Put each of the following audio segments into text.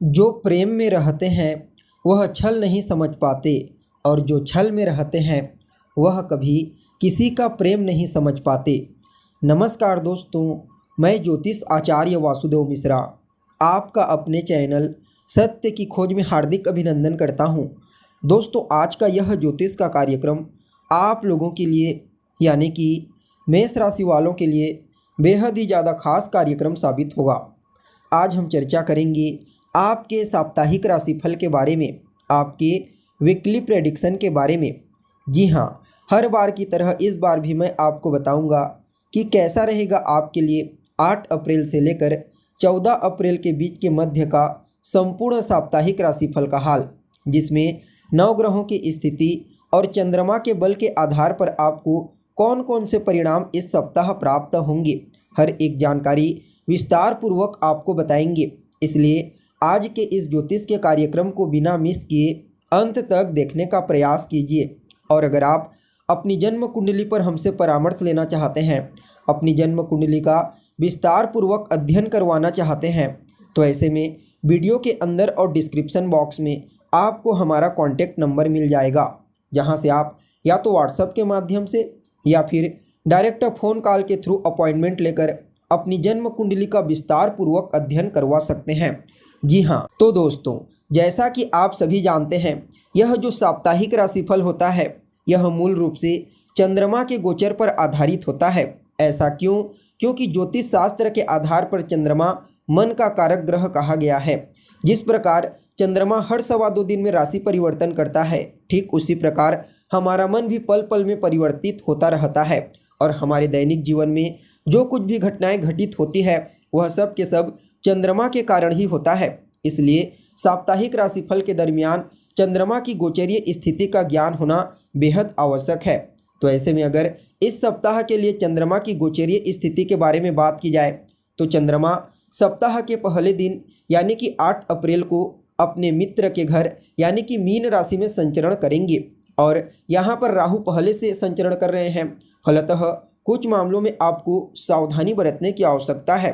जो प्रेम में रहते हैं वह छल नहीं समझ पाते और जो छल में रहते हैं वह कभी किसी का प्रेम नहीं समझ पाते। नमस्कार दोस्तों, मैं ज्योतिष आचार्य वासुदेव मिश्रा आपका अपने चैनल सत्य की खोज में हार्दिक अभिनंदन करता हूं। दोस्तों, आज का यह ज्योतिष का कार्यक्रम आप लोगों के लिए यानी कि मेष राशि वालों के लिए बेहद ही ज़्यादा खास कार्यक्रम साबित होगा। आज हम चर्चा करेंगे आपके साप्ताहिक राशिफल के बारे में, आपके वीकली प्रेडिक्शन के बारे में। जी हाँ, हर बार की तरह इस बार भी मैं आपको बताऊंगा कि कैसा रहेगा आपके लिए 8 अप्रैल से लेकर 14 अप्रैल के बीच के मध्य का संपूर्ण साप्ताहिक राशिफल का हाल, जिसमें नवग्रहों की स्थिति और चंद्रमा के बल के आधार पर आपको कौन कौन से परिणाम इस सप्ताह प्राप्त होंगे, हर एक जानकारी विस्तार पूर्वक आपको बताएंगे। इसलिए आज के इस ज्योतिष के कार्यक्रम को बिना मिस किए अंत तक देखने का प्रयास कीजिए। और अगर आप अपनी जन्म कुंडली पर हमसे परामर्श लेना चाहते हैं, अपनी जन्म कुंडली का विस्तार पूर्वक अध्ययन करवाना चाहते हैं, तो ऐसे में वीडियो के अंदर और डिस्क्रिप्शन बॉक्स में आपको हमारा कॉन्टैक्ट नंबर मिल जाएगा, जहां से आप या तो व्हाट्सएप के माध्यम से या फिर डायरेक्ट फ़ोन कॉल के थ्रू अपॉइंटमेंट लेकर अपनी जन्म कुंडली का विस्तार पूर्वक अध्ययन करवा सकते हैं। जी हाँ, तो दोस्तों, जैसा कि आप सभी जानते हैं, यह जो साप्ताहिक राशिफल होता है यह मूल रूप से चंद्रमा के गोचर पर आधारित होता है। ऐसा क्यों? क्योंकि ज्योतिष शास्त्र के आधार पर चंद्रमा मन का कारक ग्रह कहा गया है। जिस प्रकार चंद्रमा हर 2.25 दिन में राशि परिवर्तन करता है, ठीक उसी प्रकार हमारा मन भी पल पल में परिवर्तित होता रहता है और हमारे दैनिक जीवन में जो कुछ भी घटनाएं घटित होती है वह सब के सब चंद्रमा के कारण ही होता है। इसलिए साप्ताहिक राशिफल के दरमियान चंद्रमा की गोचरीय स्थिति का ज्ञान होना बेहद आवश्यक है। तो ऐसे में अगर इस सप्ताह के लिए चंद्रमा की गोचरीय स्थिति के बारे में बात की जाए तो चंद्रमा सप्ताह के पहले दिन यानी कि 8 अप्रैल को अपने मित्र के घर यानी कि मीन राशि में संचरण करेंगे और यहाँ पर राहु पहले से संचरण कर रहे हैं। फलतः कुछ मामलों में आपको सावधानी बरतने की आवश्यकता है।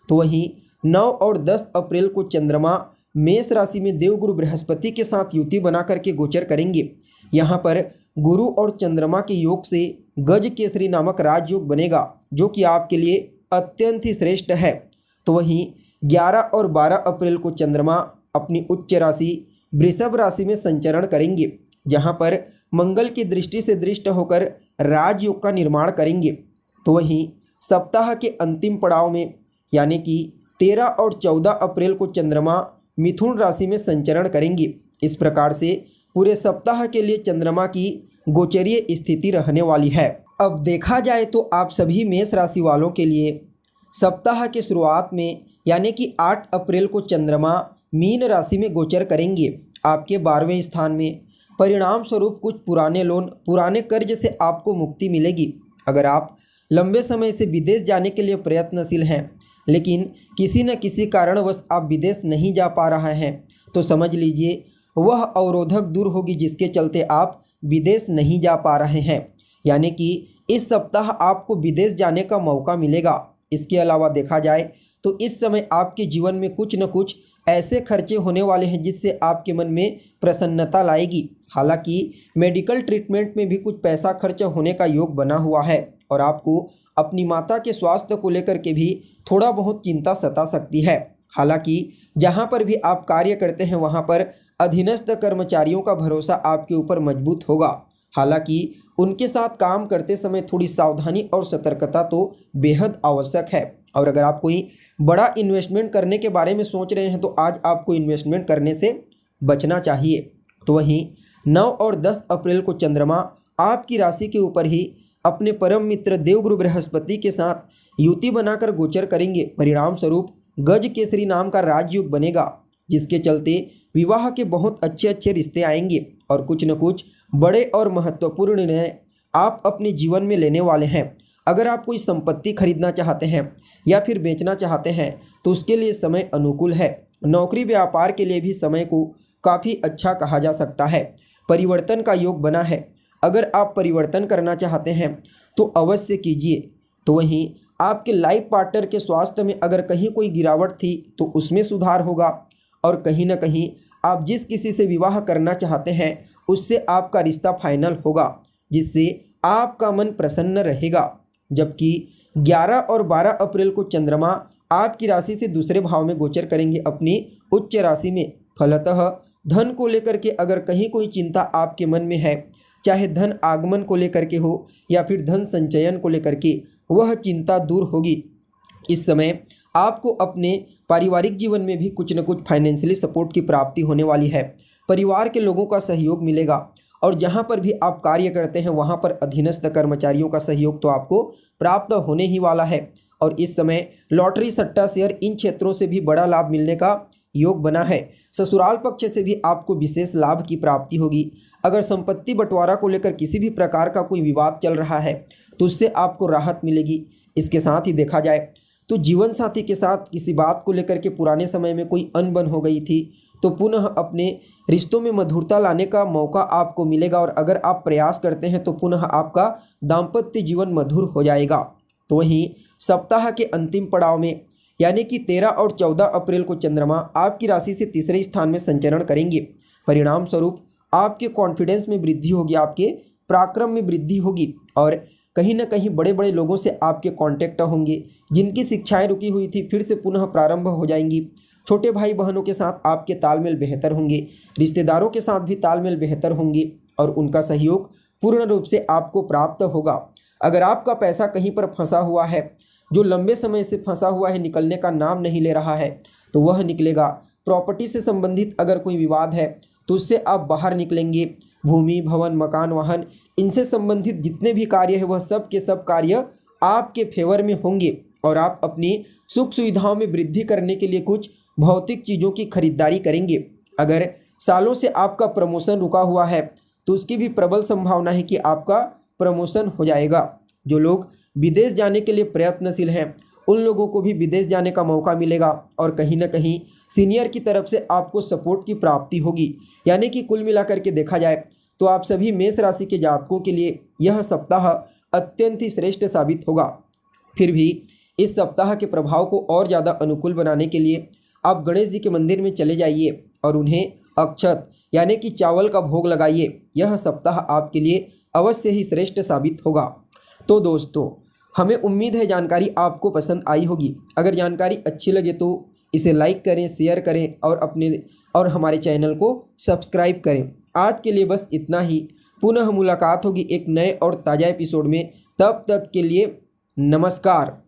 तो वहीं 9 और 10 अप्रैल को चंद्रमा मेष राशि में देवगुरु बृहस्पति के साथ युति बना करके गोचर करेंगे। यहाँ पर गुरु और चंद्रमा के योग से गज केसरी नामक राजयोग बनेगा, जो कि आपके लिए अत्यंत ही श्रेष्ठ है। तो वहीं 11 और 12 अप्रैल को चंद्रमा अपनी उच्च राशि वृषभ राशि में संचरण करेंगे, जहाँ पर मंगल की दृष्टि से दृष्ट होकर राजयोग का निर्माण करेंगे। तो वहीं सप्ताह के अंतिम पड़ाव में यानी कि 13 और 14 अप्रैल को चंद्रमा मिथुन राशि में संचरण करेंगे। इस प्रकार से पूरे सप्ताह के लिए चंद्रमा की गोचरीय स्थिति रहने वाली है। अब देखा जाए तो आप सभी मेष राशि वालों के लिए सप्ताह के शुरुआत में यानी कि 8 अप्रैल को चंद्रमा मीन राशि में गोचर करेंगे आपके 12वें स्थान में। परिणाम स्वरूप कुछ पुराने लोन, पुराने कर्ज से आपको मुक्ति मिलेगी। अगर आप लंबे समय से विदेश जाने के लिए प्रयत्नशील हैं, लेकिन किसी न किसी कारणवश आप विदेश नहीं जा पा रहे हैं, तो समझ लीजिए वह अवरोधक दूर होगी जिसके चलते आप विदेश नहीं जा पा रहे हैं। यानी कि इस सप्ताह आपको विदेश जाने का मौका मिलेगा। इसके अलावा देखा जाए तो इस समय आपके जीवन में कुछ न कुछ ऐसे खर्चे होने वाले हैं जिससे आपके मन में प्रसन्नता लाएगी। हालांकि मेडिकल ट्रीटमेंट में भी कुछ पैसा खर्च होने का योग बना हुआ है और आपको अपनी माता के स्वास्थ्य को लेकर के भी थोड़ा बहुत चिंता सता सकती है। हालांकि जहां पर भी आप कार्य करते हैं वहां पर अधीनस्थ कर्मचारियों का भरोसा आपके ऊपर मजबूत होगा। हालांकि उनके साथ काम करते समय थोड़ी सावधानी और सतर्कता तो बेहद आवश्यक है। और अगर आप कोई बड़ा इन्वेस्टमेंट करने के बारे में सोच रहे हैं तो आज आपको इन्वेस्टमेंट करने से बचना चाहिए। तो वहीं 9 और 10 अप्रैल को चंद्रमा आपकी राशि के ऊपर ही अपने परम मित्र देवगुरु बृहस्पति के साथ युति बनाकर गोचर करेंगे। परिणाम स्वरूप गज केसरी नाम का राजयोग बनेगा, जिसके चलते विवाह के बहुत अच्छे अच्छे रिश्ते आएंगे और कुछ न कुछ बड़े और महत्वपूर्ण निर्णय आप अपने जीवन में लेने वाले हैं। अगर आप कोई संपत्ति खरीदना चाहते हैं या फिर बेचना चाहते हैं तो उसके लिए समय अनुकूल है। नौकरी व्यापार के लिए भी समय को काफ़ी अच्छा कहा जा सकता है। परिवर्तन का योग बना है। अगर आप परिवर्तन करना चाहते हैं तो अवश्य कीजिए। तो वहीं आपके लाइफ पार्टनर के स्वास्थ्य में अगर कहीं कोई गिरावट थी तो उसमें सुधार होगा। और कहीं ना कहीं आप जिस किसी से विवाह करना चाहते हैं उससे आपका रिश्ता फाइनल होगा, जिससे आपका मन प्रसन्न रहेगा। जबकि 11 और 12 अप्रैल को चंद्रमा आपकी राशि से दूसरे भाव में गोचर करेंगे अपनी उच्च राशि में। फलतः धन को लेकर के अगर कहीं कोई चिंता आपके मन में है, चाहे धन आगमन को लेकर के हो या फिर धन संचयन को लेकर के, वह चिंता दूर होगी। इस समय आपको अपने पारिवारिक जीवन में भी कुछ न कुछ फाइनेंशियली सपोर्ट की प्राप्ति होने वाली है। परिवार के लोगों का सहयोग मिलेगा और जहां पर भी आप कार्य करते हैं वहां पर अधीनस्थ कर्मचारियों का सहयोग तो आपको प्राप्त होने ही वाला है। और इस समय लॉटरी, सट्टा, शेयर, इन क्षेत्रों से भी बड़ा लाभ मिलने का योग बना है। ससुराल पक्ष से भी आपको विशेष लाभ की प्राप्ति होगी। अगर संपत्ति बंटवारा को लेकर किसी भी प्रकार का कोई विवाद चल रहा है तो उससे आपको राहत मिलेगी। इसके साथ ही देखा जाए तो जीवन साथी के साथ किसी बात को लेकर के पुराने समय में कोई अनबन हो गई थी तो पुनः अपने रिश्तों में मधुरता लाने का मौका आपको मिलेगा। और अगर आप प्रयास करते हैं तो पुनः आपका दाम्पत्य जीवन मधुर हो जाएगा। तो वहीं सप्ताह के अंतिम पड़ाव में यानी कि 13 और 14 अप्रैल को चंद्रमा आपकी राशि से तीसरे स्थान में संचरण करेंगे। परिणाम स्वरूप आपके कॉन्फिडेंस में वृद्धि होगी, आपके पराक्रम में वृद्धि होगी और कहीं ना कहीं बड़े बड़े लोगों से आपके कांटेक्ट होंगे। जिनकी शिक्षाएं रुकी हुई थी फिर से पुनः प्रारंभ हो जाएंगी। छोटे भाई बहनों के साथ आपके तालमेल बेहतर होंगे, रिश्तेदारों के साथ भी तालमेल बेहतर होंगे और उनका सहयोग पूर्ण रूप से आपको प्राप्त होगा। अगर आपका पैसा कहीं पर फंसा हुआ है, जो लंबे समय से फंसा हुआ है, निकलने का नाम नहीं ले रहा है, तो वह निकलेगा। प्रॉपर्टी से संबंधित अगर कोई विवाद है तो उससे आप बाहर निकलेंगे। भूमि, भवन, मकान, वाहन, इनसे संबंधित जितने भी कार्य है वह सब के सब कार्य आपके फेवर में होंगे और आप अपनी सुख सुविधाओं में वृद्धि करने के लिए कुछ भौतिक चीज़ों की खरीदारी करेंगे। अगर सालों से आपका प्रमोशन रुका हुआ है तो उसकी भी प्रबल संभावना है कि आपका प्रमोशन हो जाएगा। जो लोग विदेश जाने के लिए प्रयत्नशील हैं उन लोगों को भी विदेश जाने का मौका मिलेगा और कहीं ना कहीं सीनियर की तरफ से आपको सपोर्ट की प्राप्ति होगी। यानी कि कुल मिलाकर के देखा जाए तो आप सभी मेष राशि के जातकों के लिए यह सप्ताह अत्यंत ही श्रेष्ठ साबित होगा। फिर भी इस सप्ताह के प्रभाव को और ज़्यादा अनुकूल बनाने के लिए आप गणेश जी के मंदिर में चले जाइए और उन्हें अक्षत यानी कि चावल का भोग लगाइए। यह सप्ताह आपके लिए अवश्य ही श्रेष्ठ साबित होगा। तो दोस्तों, हमें उम्मीद है जानकारी आपको पसंद आई होगी। अगर जानकारी अच्छी लगे तो इसे लाइक करें, शेयर करें और हमारे चैनल को सब्सक्राइब करें। आज के लिए बस इतना ही। पुनः मुलाकात होगी एक नए और ताज़ा एपिसोड में। तब तक के लिए नमस्कार।